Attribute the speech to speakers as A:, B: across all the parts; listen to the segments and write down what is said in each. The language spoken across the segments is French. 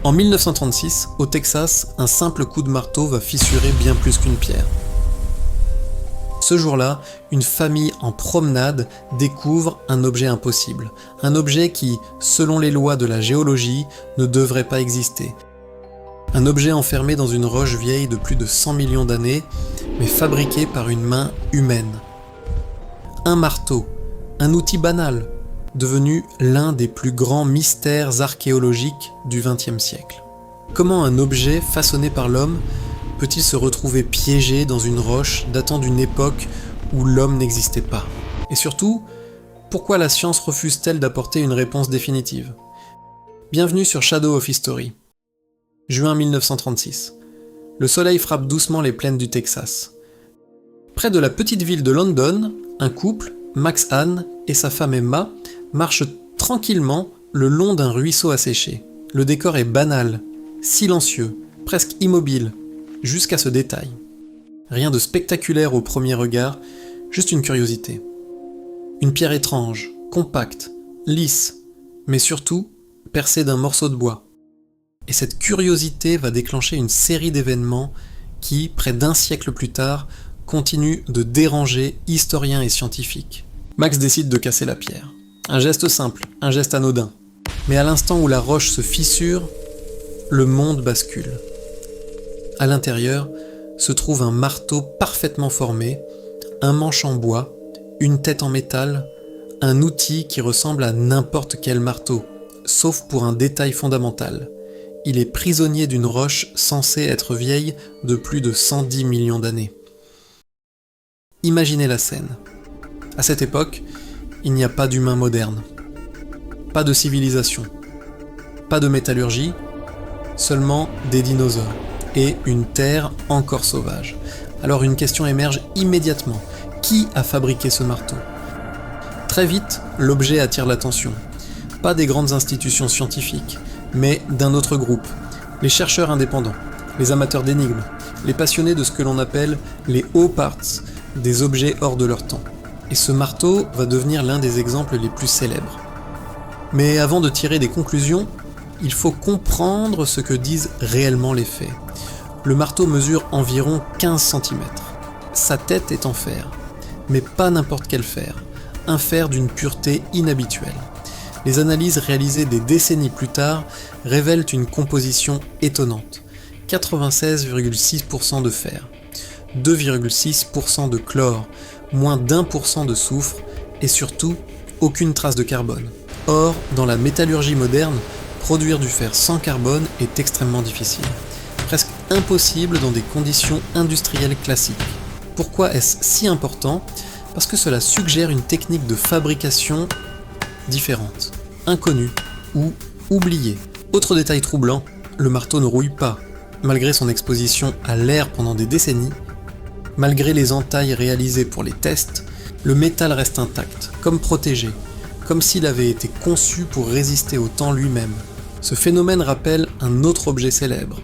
A: En 1936, au Texas, un simple coup de marteau va fissurer bien plus qu'une pierre. Ce jour-là, une famille en promenade découvre un objet impossible. Un objet qui, selon les lois de la géologie, ne devrait pas exister. Un objet enfermé dans une roche vieille de plus de 100 millions d'années, mais fabriqué par une main humaine. Un marteau, un outil banal, devenu l'un des plus grands mystères archéologiques du XXe siècle. Comment un objet façonné par l'homme peut-il se retrouver piégé dans une roche datant d'une époque où l'homme n'existait pas? Et surtout, pourquoi la science refuse-t-elle d'apporter une réponse définitive? Bienvenue sur Shadow of History. Juin 1936. Le soleil frappe doucement les plaines du Texas. Près de la petite ville de London, un couple, Max Hahn et sa femme Emma, marchent tranquillement le long d'un ruisseau asséché. Le décor est banal, silencieux, presque immobile, jusqu'à ce détail. Rien de spectaculaire au premier regard, juste une curiosité. Une pierre étrange, compacte, lisse, mais surtout percée d'un morceau de bois. Et cette curiosité va déclencher une série d'événements qui, près d'un siècle plus tard, continuent de déranger historiens et scientifiques. Max décide de casser la pierre. Un geste simple, un geste anodin. Mais à l'instant où la roche se fissure, le monde bascule. À l'intérieur se trouve un marteau parfaitement formé, un manche en bois, une tête en métal, un outil qui ressemble à n'importe quel marteau, sauf pour un détail fondamental. Il est prisonnier d'une roche censée être vieille de plus de 110 millions d'années. Imaginez la scène. À cette époque, il n'y a pas d'humain moderne, pas de civilisation, pas de métallurgie, seulement des dinosaures. Et une terre encore sauvage. Alors une question émerge immédiatement. Qui a fabriqué ce marteau? Très vite, l'objet attire l'attention. Pas des grandes institutions scientifiques, mais d'un autre groupe. Les chercheurs indépendants, les amateurs d'énigmes, les passionnés de ce que l'on appelle les hot parts, des objets hors de leur temps. Et ce marteau va devenir l'un des exemples les plus célèbres. Mais avant de tirer des conclusions, il faut comprendre ce que disent réellement les faits. Le marteau mesure environ 15 cm. Sa tête est en fer, mais pas n'importe quel fer, un fer d'une pureté inhabituelle. Les analyses réalisées des décennies plus tard révèlent une composition étonnante. 96,6% de fer, 2,6% de chlore, moins d'1% de soufre et surtout aucune trace de carbone. Or, dans la métallurgie moderne, produire du fer sans carbone est extrêmement difficile. Presque impossible dans des conditions industrielles classiques. Pourquoi est-ce si important? Parce que cela suggère une technique de fabrication différente, inconnue ou oubliée. Autre détail troublant, le marteau ne rouille pas. Malgré son exposition à l'air pendant des décennies, malgré les entailles réalisées pour les tests, le métal reste intact, comme protégé, comme s'il avait été conçu pour résister au temps lui-même. Ce phénomène rappelle un autre objet célèbre,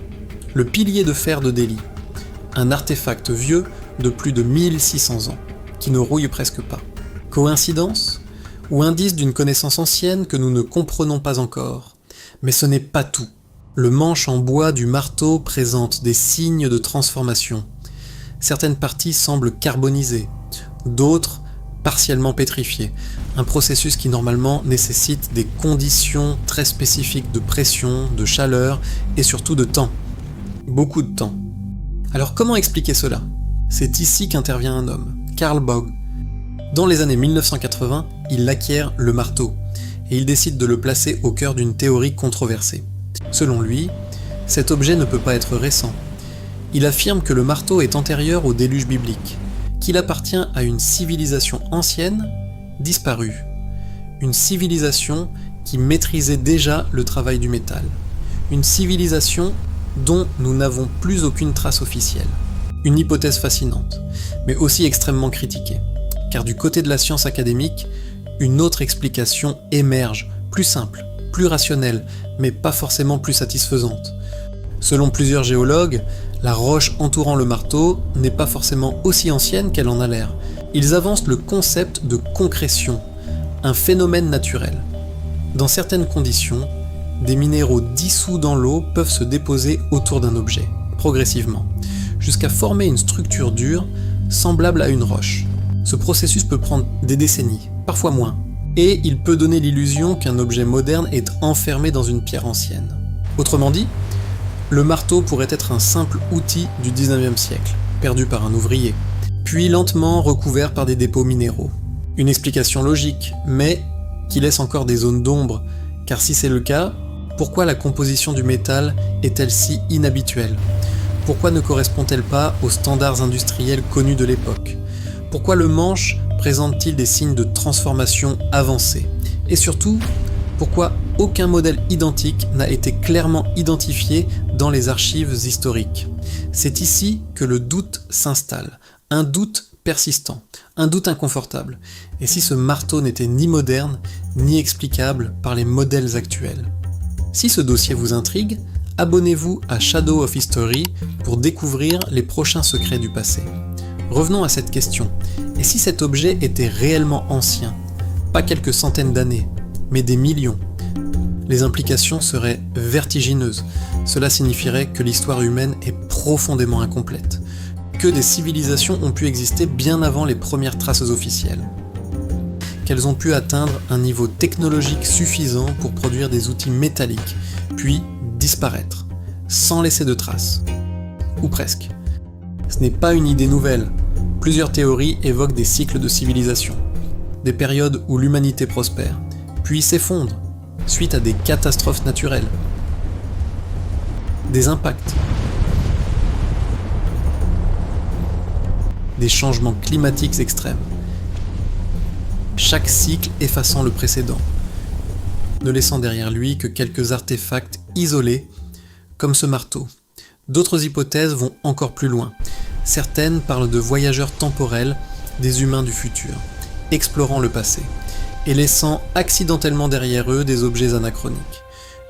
A: le pilier de fer de Delhi, un artefact vieux de plus de 1600 ans, qui ne rouille presque pas. Coïncidence? Ou indice d'une connaissance ancienne que nous ne comprenons pas encore? Mais ce n'est pas tout. Le manche en bois du marteau présente des signes de transformation. Certaines parties semblent carbonisées, d'autres partiellement pétrifiées, un processus qui normalement nécessite des conditions très spécifiques de pression, de chaleur et surtout de temps. Beaucoup de temps. Alors comment expliquer cela? C'est ici qu'intervient un homme, Carl Bogg. Dans les années 1980, il acquiert le marteau, et il décide de le placer au cœur d'une théorie controversée. Selon lui, cet objet ne peut pas être récent. Il affirme que le marteau est antérieur au déluge biblique, qu'il appartient à une civilisation ancienne, disparue. Une civilisation qui maîtrisait déjà le travail du métal. Une civilisation dont nous n'avons plus aucune trace officielle. Une hypothèse fascinante, mais aussi extrêmement critiquée. Car du côté de la science académique, une autre explication émerge, plus simple, plus rationnelle, mais pas forcément plus satisfaisante. Selon plusieurs géologues, la roche entourant le marteau n'est pas forcément aussi ancienne qu'elle en a l'air. Ils avancent le concept de concrétion, un phénomène naturel. Dans certaines conditions, des minéraux dissous dans l'eau peuvent se déposer autour d'un objet, progressivement, jusqu'à former une structure dure semblable à une roche. Ce processus peut prendre des décennies, parfois moins, et il peut donner l'illusion qu'un objet moderne est enfermé dans une pierre ancienne. Autrement dit, le marteau pourrait être un simple outil du 19e siècle, perdu par un ouvrier, puis lentement recouvert par des dépôts minéraux. Une explication logique, mais qui laisse encore des zones d'ombre, car si c'est le cas, pourquoi la composition du métal est-elle si inhabituelle ? Pourquoi ne correspond-elle pas aux standards industriels connus de l'époque ? Pourquoi le manche présente-t-il des signes de transformation avancés ? Et surtout, pourquoi aucun modèle identique n'a été clairement identifié dans les archives historiques ? C'est ici que le doute s'installe, un doute persistant, un doute inconfortable. Et si ce marteau n'était ni moderne, ni explicable par les modèles actuels ? Si ce dossier vous intrigue, abonnez-vous à Shadow of History pour découvrir les prochains secrets du passé. Revenons à cette question. Et si cet objet était réellement ancien ? Pas quelques centaines d'années, mais des millions. Les implications seraient vertigineuses. Cela signifierait que l'histoire humaine est profondément incomplète, que des civilisations ont pu exister bien avant les premières traces officielles, qu'elles ont pu atteindre un niveau technologique suffisant pour produire des outils métalliques, puis disparaître, sans laisser de traces. Ou presque. Ce n'est pas une idée nouvelle. Plusieurs théories évoquent des cycles de civilisation, des périodes où l'humanité prospère, puis s'effondre, suite à des catastrophes naturelles, des impacts, des changements climatiques extrêmes. Chaque cycle effaçant le précédent, ne laissant derrière lui que quelques artefacts isolés, comme ce marteau. D'autres hypothèses vont encore plus loin. Certaines parlent de voyageurs temporels, des humains du futur, explorant le passé, et laissant accidentellement derrière eux des objets anachroniques.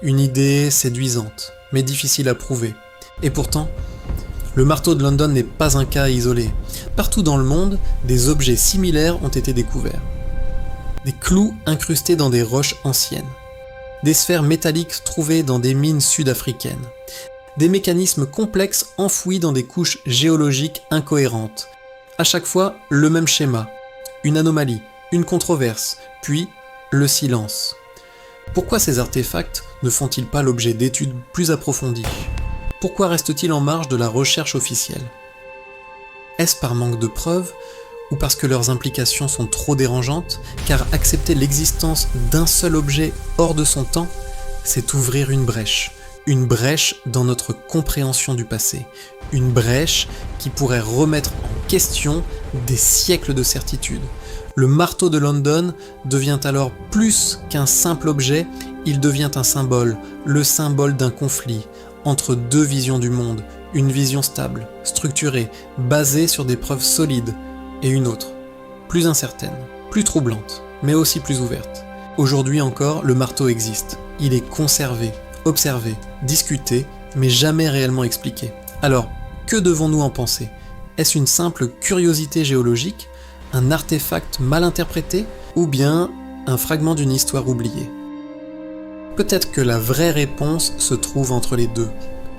A: Une idée séduisante, mais difficile à prouver. Et pourtant, le marteau de London n'est pas un cas isolé. Partout dans le monde, des objets similaires ont été découverts. Des clous incrustés dans des roches anciennes. Des sphères métalliques trouvées dans des mines sud-africaines. Des mécanismes complexes enfouis dans des couches géologiques incohérentes. À chaque fois, le même schéma. Une anomalie, une controverse, puis le silence. Pourquoi ces artefacts ne font-ils pas l'objet d'études plus approfondies ? Pourquoi restent-ils en marge de la recherche officielle ? Est-ce par manque de preuves ou parce que leurs implications sont trop dérangeantes ? Car accepter l'existence d'un seul objet hors de son temps, c'est ouvrir une brèche dans notre compréhension du passé, une brèche qui pourrait remettre en question des siècles de certitude. Le marteau de London devient alors plus qu'un simple objet, il devient un symbole, le symbole d'un conflit entre deux visions du monde, une vision stable, structurée, basée sur des preuves solides, et une autre, plus incertaine, plus troublante, mais aussi plus ouverte. Aujourd'hui encore, le marteau existe. Il est conservé, observé, discuté, mais jamais réellement expliqué. Alors, que devons-nous en penser ? Est-ce une simple curiosité géologique, un artefact mal interprété, ou bien un fragment d'une histoire oubliée ? Peut-être que la vraie réponse se trouve entre les deux.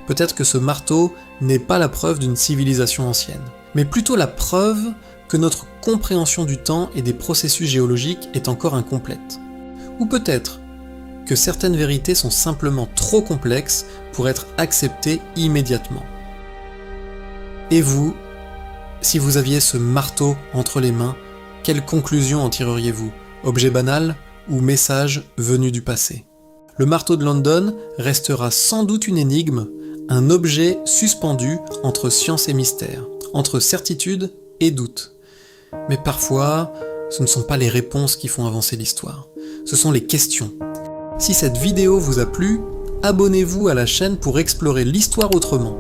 A: Peut-être que ce marteau n'est pas la preuve d'une civilisation ancienne, mais plutôt la preuve que notre compréhension du temps et des processus géologiques est encore incomplète. Ou peut-être que certaines vérités sont simplement trop complexes pour être acceptées immédiatement. Et vous, si vous aviez ce marteau entre les mains, quelle conclusion en tireriez-vous ? Objet banal ou message venu du passé ? Le marteau de London restera sans doute une énigme, un objet suspendu entre science et mystère, entre certitude et doute. Mais parfois, ce ne sont pas les réponses qui font avancer l'histoire, ce sont les questions. Si cette vidéo vous a plu, abonnez-vous à la chaîne pour explorer l'histoire autrement.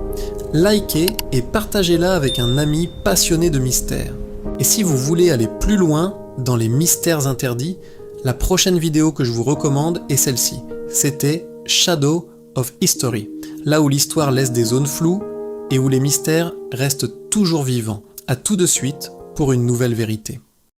A: Likez et partagez-la avec un ami passionné de mystère. Et si vous voulez aller plus loin dans les mystères interdits, la prochaine vidéo que je vous recommande est celle-ci. C'était Shadow of History, là où l'histoire laisse des zones floues et où les mystères restent toujours vivants. À tout de suite pour une nouvelle vérité.